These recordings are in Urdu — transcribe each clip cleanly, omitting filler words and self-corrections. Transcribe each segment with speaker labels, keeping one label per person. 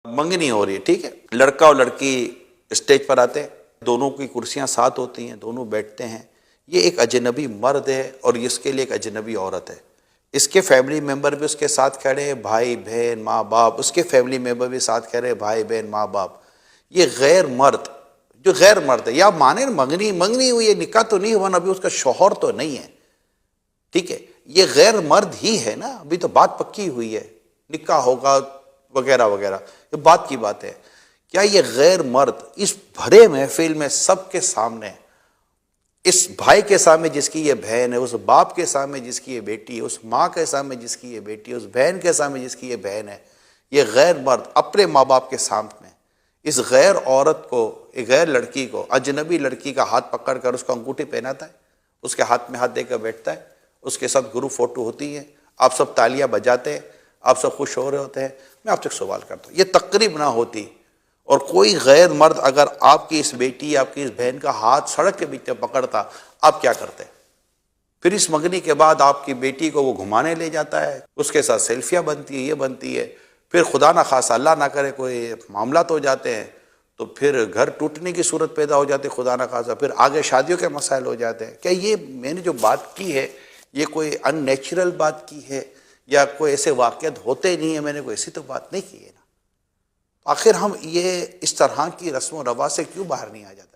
Speaker 1: منگنی ہو رہی ہے، ٹھیک ہے، لڑکا اور لڑکی اسٹیج پر آتے ہیں، دونوں کی کرسیاں ساتھ ہوتی ہیں، دونوں بیٹھتے ہیں، یہ ایک اجنبی مرد ہے اور اس کے لیے ایک اجنبی عورت ہے، اس کے فیملی ممبر بھی اس کے ساتھ کھڑے ہیں، بھائی بہن ماں باپ، اس کے فیملی ممبر بھی ساتھ کھڑے ہیں، بھائی بہن ماں باپ، یہ غیر مرد جو غیر مرد ہے، یا مانے منگنی ہوئی ہے، نکاح تو نہیں ہوا نا، ابھی اس کا شوہر تو نہیں ہے، ٹھیک ہے، یہ غیر مرد ہی ہے نا، ابھی تو بات پکی ہوئی ہے، نکاح ہوگا وغیرہ وغیرہ، یہ بات کی بات ہے۔ کیا یہ غیر مرد اس بھرے محفل میں سب کے سامنے، اس بھائی کے سامنے جس کی یہ بہن ہے، اس باپ کے سامنے جس کی یہ بیٹی ہے، اس ماں کے سامنے جس کی یہ بیٹی ہے، اس بہن کے سامنے جس کی یہ بہن ہے، یہ غیر مرد اپنے ماں باپ کے سامنے اس غیر عورت کو، ایک غیر لڑکی کو، اجنبی لڑکی کا ہاتھ پکڑ کر اس کو انگوٹھی پہناتا ہے، اس کے ہاتھ میں ہاتھ دے کر بیٹھتا ہے، اس کے ساتھ گروپ فوٹو ہوتی ہے، آپ سب تالیاں بجاتے ہیں، آپ سب خوش ہو رہے ہوتے ہیں۔ میں آپ سے ایک سوال کرتا ہوں، یہ تقریب نہ ہوتی اور کوئی غیر مرد اگر آپ کی اس بیٹی، آپ کی اس بہن کا ہاتھ سڑک کے بیچ میں پکڑتا، آپ کیا کرتے؟ پھر اس منگنی کے بعد آپ کی بیٹی کو وہ گھمانے لے جاتا ہے، اس کے ساتھ سیلفیاں بنتی ہے، یہ بنتی ہے، پھر خدا نہ خواستہ اللہ نہ کرے کوئی معاملات ہو جاتے ہیں تو پھر گھر ٹوٹنے کی صورت پیدا ہو جاتی ہے، خدا نہ خواستہ پھر آگے شادیوں کے مسائل ہو جاتے ہیں۔ کیا یہ میں نے جو بات کی ہے یہ کوئی ان نیچرل بات کی ہے یا کوئی ایسے واقعات ہوتے نہیں ہیں؟ میں نے کوئی ایسی تو بات نہیں کی ہے نا۔ آخر ہم یہ اس طرح کی رسم و رواج سے کیوں باہر نہیں آ جاتا؟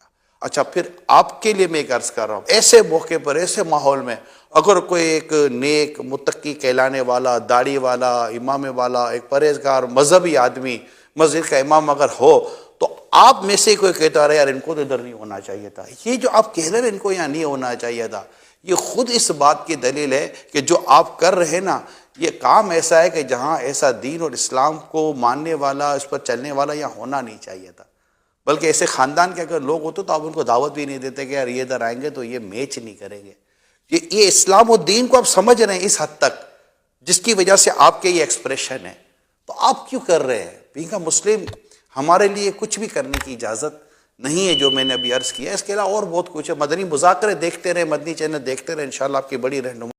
Speaker 1: اچھا، پھر آپ کے لیے میں ایک عرض کر رہا ہوں، ایسے موقع پر، ایسے ماحول میں اگر کوئی ایک نیک متقی کہلانے والا، داڑھی والا، امام والا، ایک پرہیزگار مذہبی آدمی، مسجد کا امام اگر ہو تو آپ میں سے کوئی کہتا رہے یار ان کو تو ادھر نہیں ہونا چاہیے تھا، یہ جو آپ کہہ رہے ہیں ان کو یہاں نہیں ہونا چاہیے تھا، یہ خود اس بات کی دلیل ہے کہ جو آپ کر رہے ہیں نا، یہ کام ایسا ہے کہ جہاں ایسا دین اور اسلام کو ماننے والا، اس پر چلنے والا یہاں ہونا نہیں چاہیے تھا، بلکہ ایسے خاندان کے اگر لوگ ہوتے تو آپ ان کو دعوت بھی نہیں دیتے کہ یار یہ ادھر آئیں گے تو یہ میچ نہیں کریں گے۔ یہ اسلام و دین کو آپ سمجھ رہے ہیں اس حد تک جس کی وجہ سے آپ کے یہ ایکسپریشن ہے، تو آپ کیوں کر رہے ہیں؟ بینگ اے مسلم ہمارے لیے کچھ بھی کرنے کی اجازت نہیں ہے جو میں نے ابھی عرض کیا ہے، اس کے علاوہ اور بہت کچھ ہے۔ مدنی مذاکرے دیکھتے رہے، مدنی چینل دیکھتے رہے، انشاءاللہ آپ کی بڑی رہنمائی